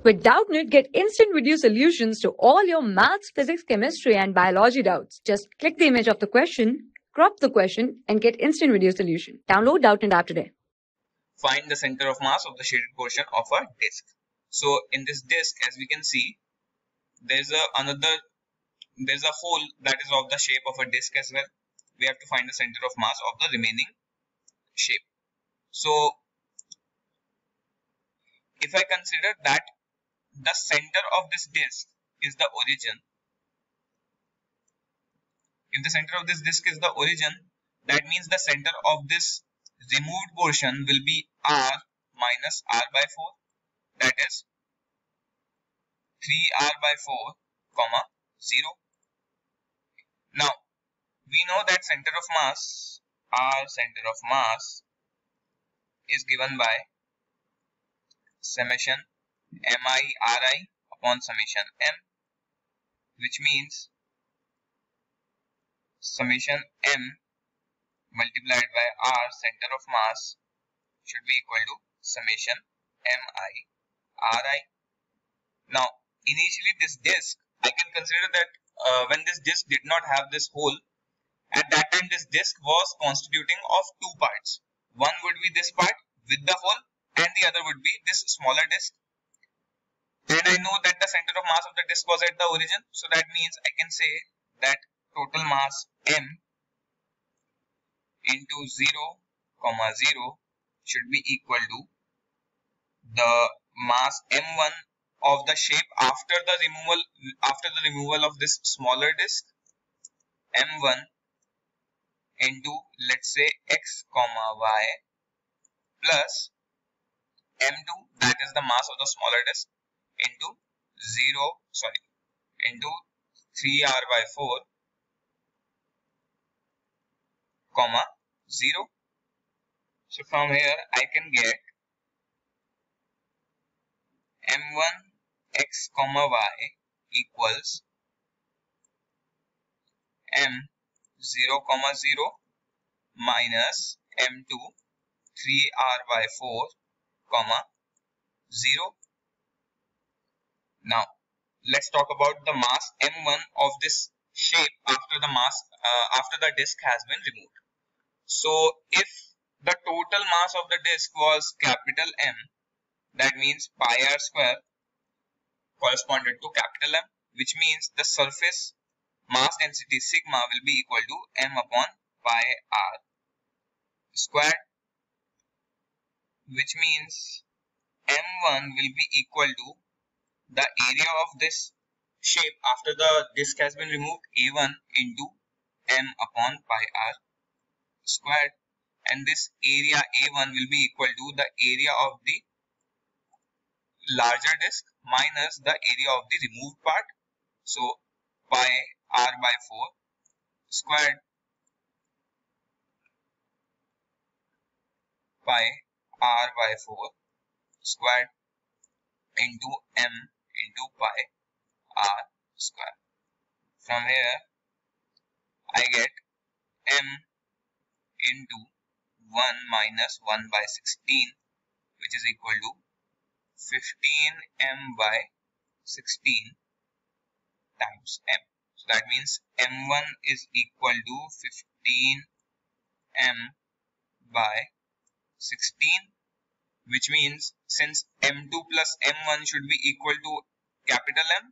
With Doubtnut, get instant video solutions to all your maths, physics, chemistry, and biology doubts. Just click the image of the question, crop the question, and get instant video solution. Download Doubtnut app today. Find the center of mass of the shaded portion of a disk. So in this disk, as we can see, there's a hole that is of the shape of a disk as well. We have to find the center of mass of the remaining shape. So if I consider that the center of this disk is the origin, if the center of this disk is the origin, that means the center of this removed portion will be r minus r by 4, that is 3r by 4 comma 0. Now we know that center of mass, r center of mass, is given by summation mi ri upon summation m, which means summation m multiplied by r center of mass should be equal to summation mi ri. Now initially this disk, I can consider that when this disk did not have this hole, at that time this disk was constituting of two parts. One would be this part with the hole and the other would be this smaller disk. And I know that the center of mass of the disk was at the origin, so that means I can say that total mass m into 0, 0 should be equal to the mass m1 of the shape after the removal of this smaller disk, m1 into, let's say, x comma y plus m2, that is the mass of the smaller disk, into 3r by 4 comma 0. So from here I can get m1 x comma y equals m0 comma 0 minus m2 3r by 4 comma 0. Now let's talk about the mass m1 of this shape after the disk has been removed. So if the total mass of the disk was capital M, that means pi r square corresponded to capital M, which means the surface mass density sigma will be equal to m upon pi r squared, which means m1 will be equal to the area of this shape after the disk has been removed, a1 into m upon pi r squared, and this area a1 will be equal to the area of the larger disk minus the area of the removed part, so pi r by 4 squared, pi r by 4 squared into m into pi r square. From here I get m into 1 minus 1 by 16, which is equal to 15m by 16 times m. So that means m1 is equal to 15m by 16, which means since m2 plus m1 should be equal to capital M,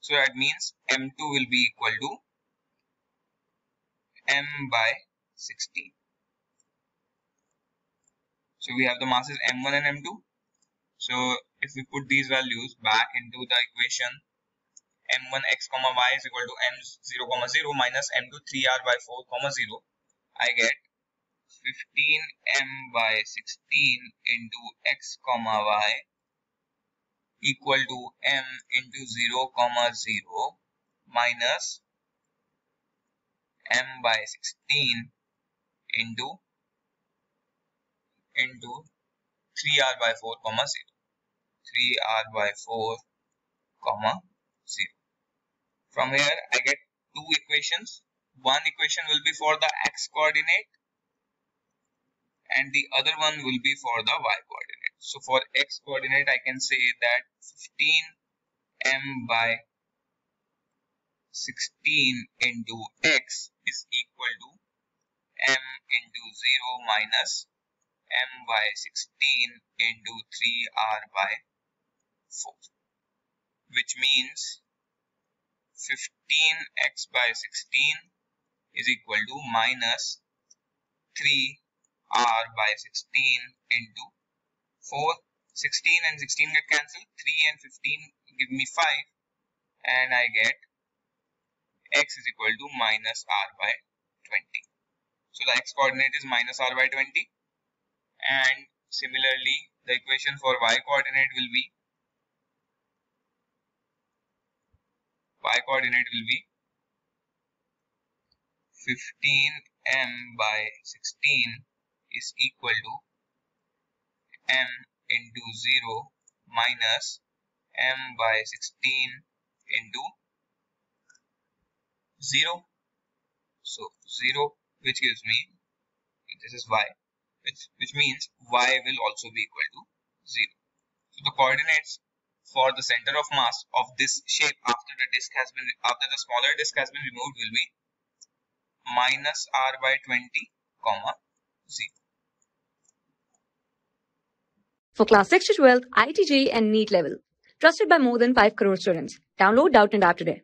so that means m2 will be equal to m by 16. So we have the masses m1 and m2. So if we put these values back into the equation, m1 x comma y is equal to m0 comma 0 minus m2 3r by 4 comma 0, I get 15m by 16 into x comma y equal to m into 0 comma 0 minus m by 16 into 3r by 4 comma 0, 3r by 4 comma 0. From here I get two equations. One equation will be for the x coordinate and the other one will be for the y coordinate. So for x coordinate, I can say that 15m by 16 into x is equal to m into 0 minus m by 16 into 3r by 4, which means 15x by 16 is equal to minus 3r by 16 into 4. 16 and 16 get cancelled. 3 and 15 give me 5, and I get x is equal to minus r by 20. So the x coordinate is minus r by 20, and similarly the equation for y coordinate will be 15m by 16 is equal to m into 0 minus m by 16 into 0. So 0, which gives me, this is y, which means y will also be equal to 0. So the coordinates for the center of mass of this shape after the smaller disk has been removed will be minus r by 20, comma 0. For class 6 to 12, IIT JEE and NEET level. Trusted by more than 5 crore students. Download Doubtnut app today.